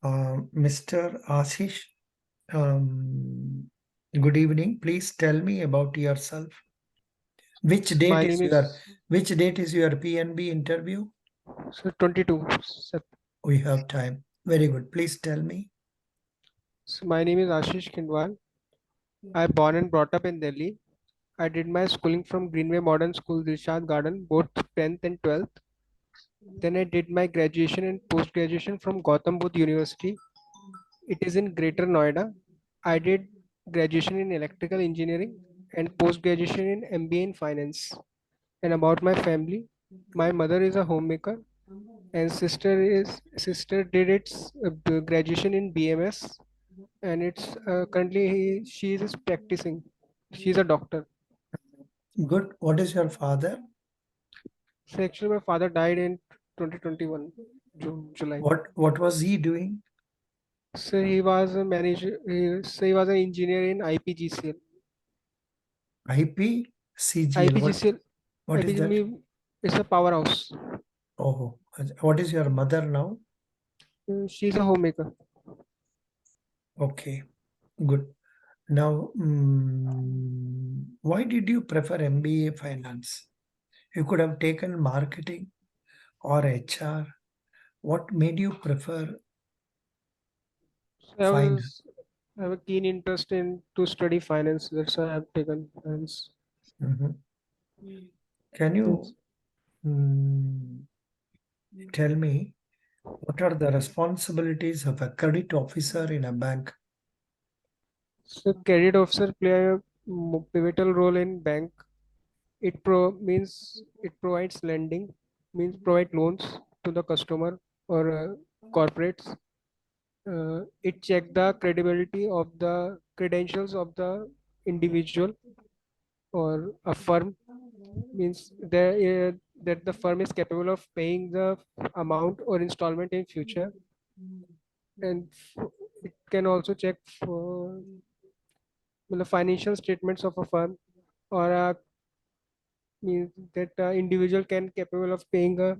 Mr. Ashish, good evening. Please tell me about yourself. Which So date my is name your is which date is your PNB interview? 22. We have time. Very good. Please tell me. So my name is Ashish Kindwal. I born and brought up in Delhi. I did my schooling from Greenway Modern School, Dilshad Garden, both 10th and 12th. Then I did my graduation and post graduation from Gautam Budh University. It is in Greater Noida. I did graduation in electrical engineering and post graduation in MBA in finance. And about my family, my mother is a homemaker and sister did its graduation in BMS, and it's currently she is practicing. She's a doctor. Good. What is your father? So actually, my father died in 2021 July. What was he doing? So he was a manager. He was an engineer in IPGCL. IPCGL. IPGCL, What is that? is a powerhouse. Oh, what is your mother now? She's a homemaker. Okay, good. Now, why did you prefer MBA finance? You could have taken marketing or HR. What made you prefer So finance? I have a keen interest in to study finance. That's why I've taken finance. Mhm. Can you Yes. mm, tell me what are the responsibilities of a credit officer in a bank? So credit officer play a pivotal role in bank. It provides lending, means provide loans to the customer or corporates. It check the credibility of the credentials of the individual or a firm, means that the firm is capable of paying the amount or installment in future, and it can also check for the financial statements of a firm or means that individual can capable of paying a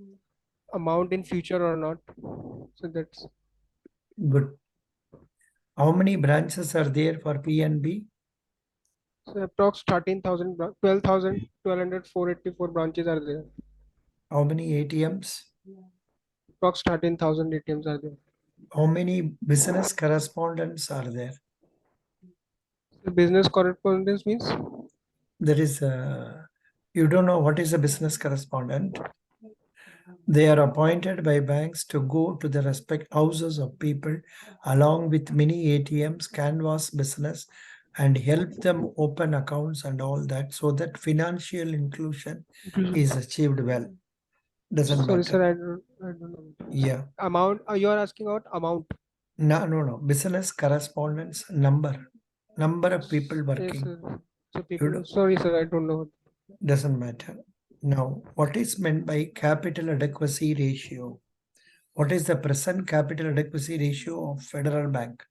amount in future or not. So that's Good. How many branches are there for PNB? so approx 13,000 12,484 branches are there. How many ATMs? Approx 13,000 ATMs are there. How many business correspondents are there? So business correspondence means There is you don't know what is a business correspondent. They are appointed by banks to go to the respect houses of people along with mini ATMs, canvas business, and help them open accounts and all that so that financial inclusion is achieved well. Doesn't sorry matter. sir, I don't know. So Yeah. amount, you are asking about amount. No, no, no. Business correspondence number. Number of people Yes working. sir. So You people, do, sorry sir, I don't know. doesn't matter. Now, what is meant by capital adequacy ratio? What is the present capital adequacy ratio of Federal Bank?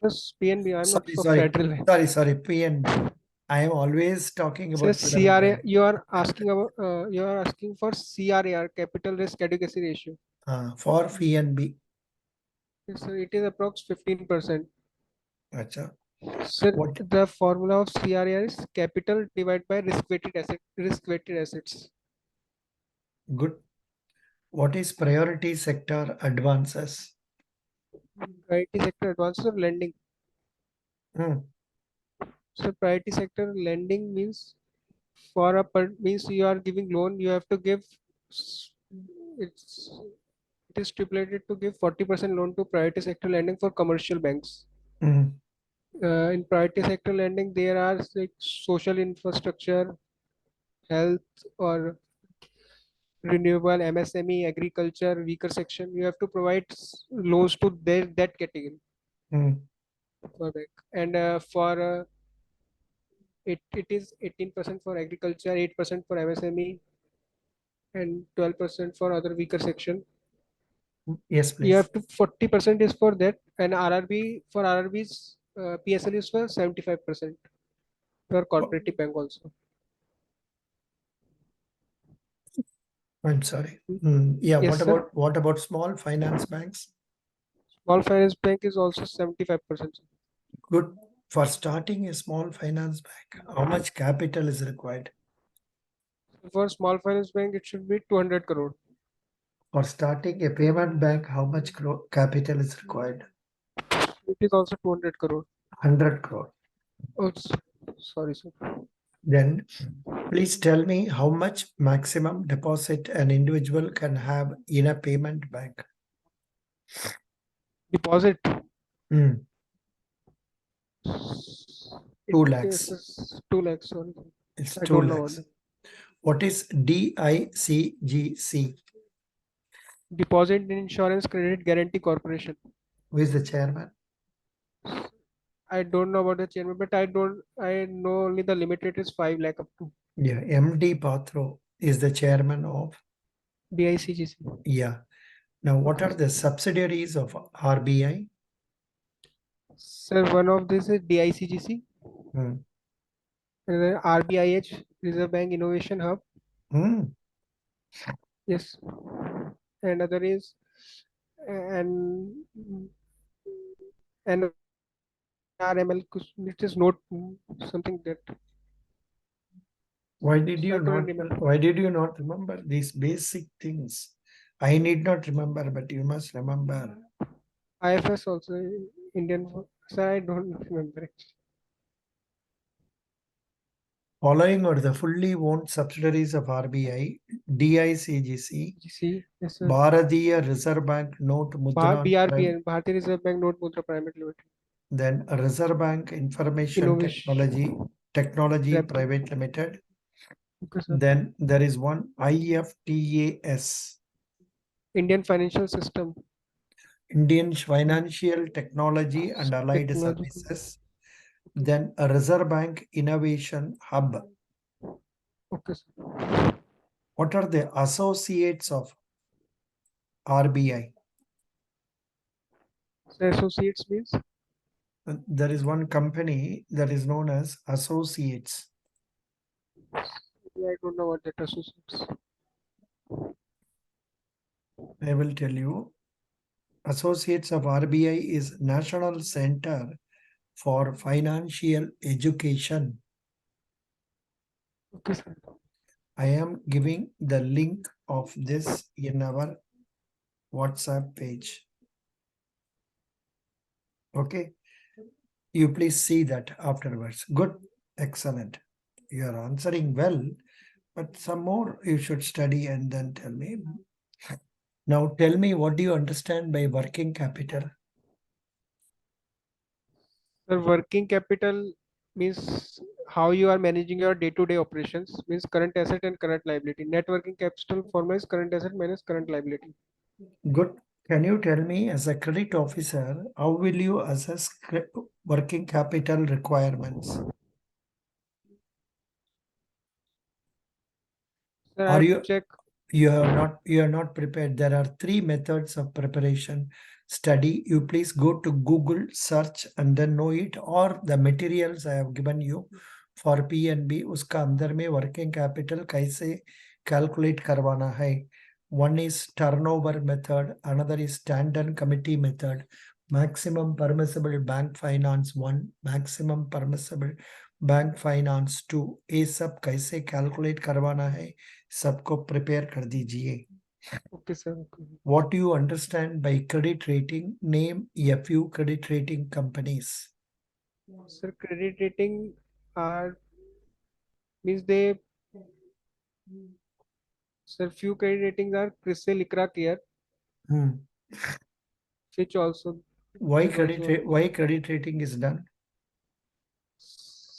Yes, PNB, I'm not Sorry, for sorry, federal bank. sorry, PNB. I am always talking So about Federal CRA, Bank. you are asking for CRAR, capital risk adequacy ratio. For PNB. Yes, sir, it is approx 15%. Acha. Sir, What? the formula of CRAR is capital divided by risk weighted assets. Good. What is priority sector advances? Priority sector advances of lending. Hmm. So priority sector lending means means you are giving loan, you have to give s- it's it is stipulated to give 40% loan to priority sector lending for commercial banks. Hmm. In priority sector lending, there are like social infrastructure, health, or renewable, MSME, agriculture, weaker section. You have to provide loans to that category Hmm. for bank. And for it is 18% for agriculture, 8% for MSME, and 12% for other weaker section. Yes, You please. have to 40% is for that, and RRB for RRB's PSL is for 75% for cooperative bank also. I'm sorry. Yeah, Yes, sir. what about small finance banks? Small finance bank is also 75%. Good. For starting a small finance bank, how much capital is required? For small finance bank, it should be 200 crore. For starting a payment bank, how much capital is required? It is also 200 crore. 100 crore. Oh, sorry, sir. Then please tell me how much maximum deposit an individual can have in a payment bank. Deposit. Hmm, It 2 lakhs. is 2 lakhs. Sorry, It's I 2 don't know what lakhs. What is DICGC? Deposit in Insurance Credit Guarantee Corporation. Who is the chairman? I don't know about the chairman, but I know only the limit rate is 5 lakh up to Yeah, MD Pathro is the chairman of. DICGC. Yeah. Now, what Okay, are the subsidiaries of RBI? sir, one of this is DICGC, Hmm. and then RBIH, Reserve Bank Innovation Hub. Hmm. Yes, and other is and NRML, it is not something that Why did I you couldn't not? remember. Why did you not remember these basic things? I need not remember, but you must remember. IFS also Indian. Sir, I don't remember it. Following are the fully owned subsidiaries of RBI, DICGC, GC, yes, sir. Bharatiya Reserve Bank Note Mudran Prime, BRPN, Bharatiya Reserve Bank Note Mudra Private Limited. then Reserve Bank Information Innovation. Technology Rep. Private Limited. Okay, sir. Then there is one IFTAS, Indian Financial System. Indian Financial Technology and Allied Technological. Services. Okay. Then a Reserve Bank Innovation Hub. Okay, sir. What are the associates of RBI? So associates means? There is one company that is known as Associates. I don't know what that associates. I will tell you. Associates of RBI is National Center for Financial Education. Okay, sir. I am giving the link of this in our WhatsApp page. Okay. You please see that afterwards. Good. Excellent. You are answering well, but some more you should study and then tell me. Now tell me, what do you understand by working capital? Sir, working capital means how you are managing your day-to-day operations, means current asset and current liability. Net working capital formula is current asset minus current liability. Good. Can you tell me, as a credit officer, how will you assess working capital requirements? Sir, I Are have to you check. you are not prepared? There are three methods of preparation. Study. You please go to Google, search and then know it, or the materials I have given you for PNB. उसका अंदर में working capital कैसे calculate करवाना है. One is turnover method, another is standard committee method, maximum permissible bank finance 1, maximum permissible bank finance 2. ये सब कैसे calculate करवाना है, सबको प्रिपेयर कर दीजिए. Okay, sir. Okay. What do you understand by credit rating? Name a few credit rating companies. Sir, credit rating are means they, sir, few credit ratings are CRISIL, ICRA, CARE, Hmm. Fitch also. Why Is also one. why credit rating is done?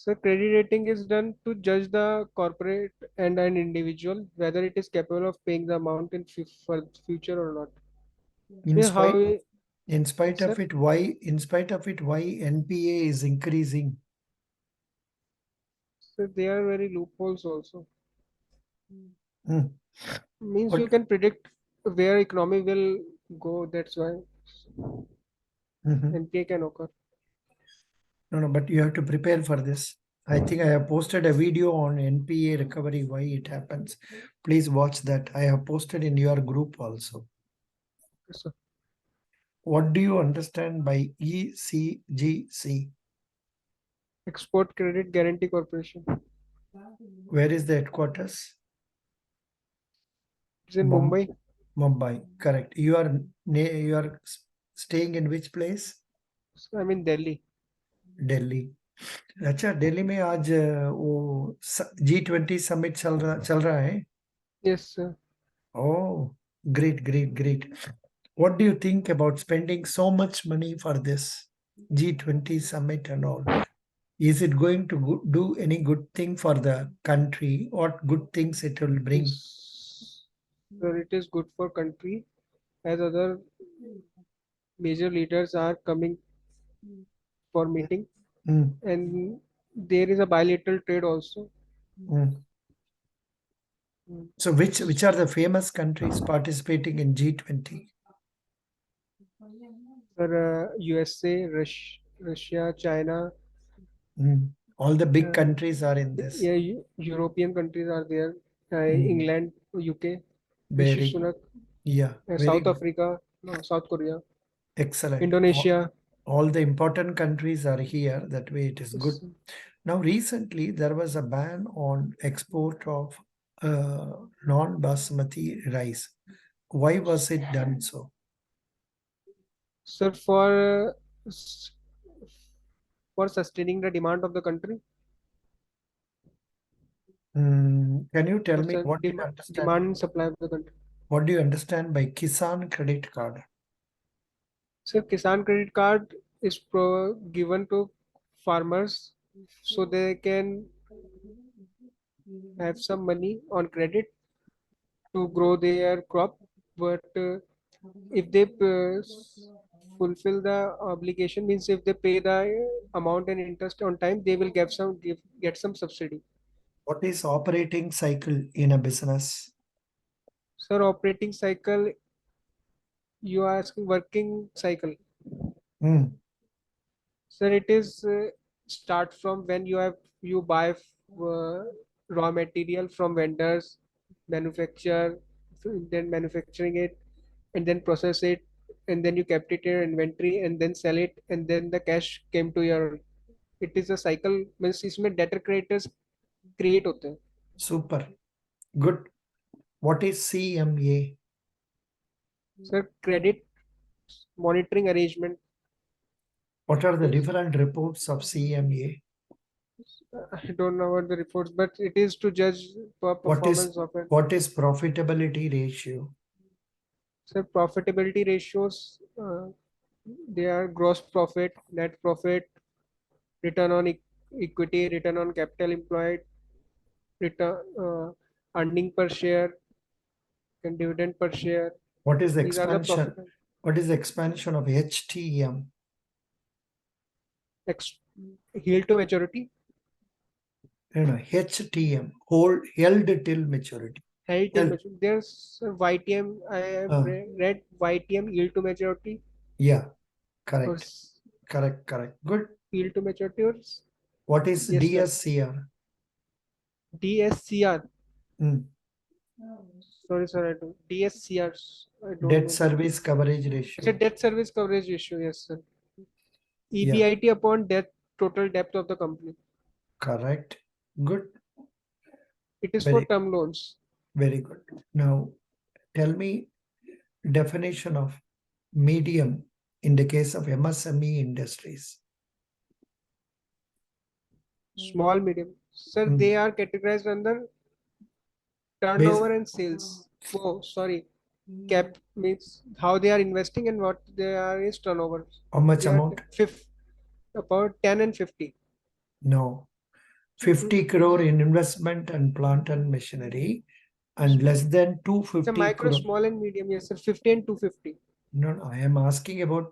So credit rating is done to judge the corporate and an individual whether it is capable of paying the amount in for future or not. In Yeah, spite how? in spite Yes, sir. of it, why NPA is increasing? So there are very loopholes also. Hmm. Means you But can predict where economy will go. That's why Mhm. NPA can occur. No, but you have to prepare for this. I think I have posted a video on NPA recovery, why it happens. Please watch that. I have posted in your group also. Yes, sir. What do you understand by ECGC? Export Credit Guarantee Corporation. Where is the headquarters? It's in Mum- Mumbai. Mumbai. Correct. You are staying in which place? So I'm in Delhi. Delhi. अच्छा, दिल्ली में आज वो G20 summit चल रहा है. Yes, sir. Oh, great, great, great. What do you think about spending so much money for this G20 summit and all? Is it going to do any good thing for the country? What good things it will bring? Yes, sir, it is good for country as other major leaders are coming for meeting, Mm, and there is a bilateral trade also. mm. Mm. So which are the famous countries participating in G20? Sir, USA, Russia, China, Mm. All the big uh, countries are in this. yeah, European countries are there. Mm. England, UK, Rishi Very, Sunak, yeah, very South good. Africa, no, South Korea, Excellent. Indonesia. All the important countries are here. That way it is good. Yes, Now, recently there was a ban on export of non-basmati rice. Why was it done so? sir, s- for sustaining the demand of the country, Can you tell for me what do you understand? demand and supply of the country. What do you understand by Kisan credit card? So Kisan credit card is given to farmers so they can have some money on credit to grow their crop. But if they fulfill the obligation, means if they pay the amount and interest on time, they will get some subsidy. What is operating cycle in a business? Sir, operating cycle, you are asking working cycle. Hmm. Sir, it is start from when you buy raw material from vendors, manufacture, then manufacturing it, and then process it, and then you kept it in your inventory, and then sell it, and then the cash came to your. It is a cycle. means इसमें debtor creditors create होते हैं. Super. Good. What is CMA? Sir, credit monitoring arrangement. What are the Yes. different reports of CMA? I don't know about the reports, but it is to judge What is performance of it. what is profitability ratio? So profitability ratios, they are gross profit, net profit, return on equity, return on capital employed, return earning per share, and dividend per share. What is the These are the expansion? profit What is the expansion of HTM? ex- yield to maturity, HTM, held till maturity. held till Held. maturity. There's YTM. I have Uh, read YTM yield to maturity yeah, or correct. Correct, correct. Good. yield to maturity or What is yes sir. DSCR? DSCR. Hmm. Sorry sir, I don't. DSCR. I don't Debt know that. service coverage It's a ratio. debt service coverage ratio. Yes sir. Yeah, EBIT upon debt, total debt of the company. correct. Good. It is for Very, term loans. very good. Now, tell me definition of medium in the case of MSME industries. Small, medium. Sir, Hmm. they are categorized under Base, turnover and sales. Oh, sorry. Cap means how they are investing and what they are is turnover. how much They are amount? about 10 and 50. No. Mhm. 50 crore in investment and plant and machinery and less than It's a 250 micro, crore. small and medium. Yes, sir. 50 and 250. No, no, I am asking about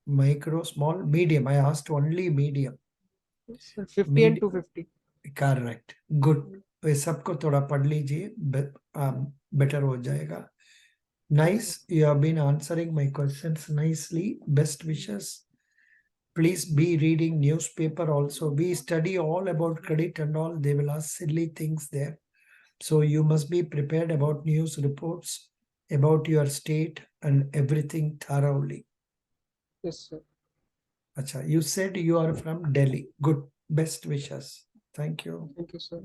micro, small, medium. I asked only medium. Yes, sir. 50 and Med 250. Correct good. ये सबको थोड़ा पढ़ लीजिए, better हो जाएगा. Yes, Nice, sir. you have been answering my questions nicely. Best wishes. Please be reading newspaper also. We study all about credit and all. They will ask silly things there. So you must be prepared about news reports about your state and everything thoroughly. Yes, sir. Acha, you said you are from Delhi. Good. Best wishes. Thank you. Thank you, sir.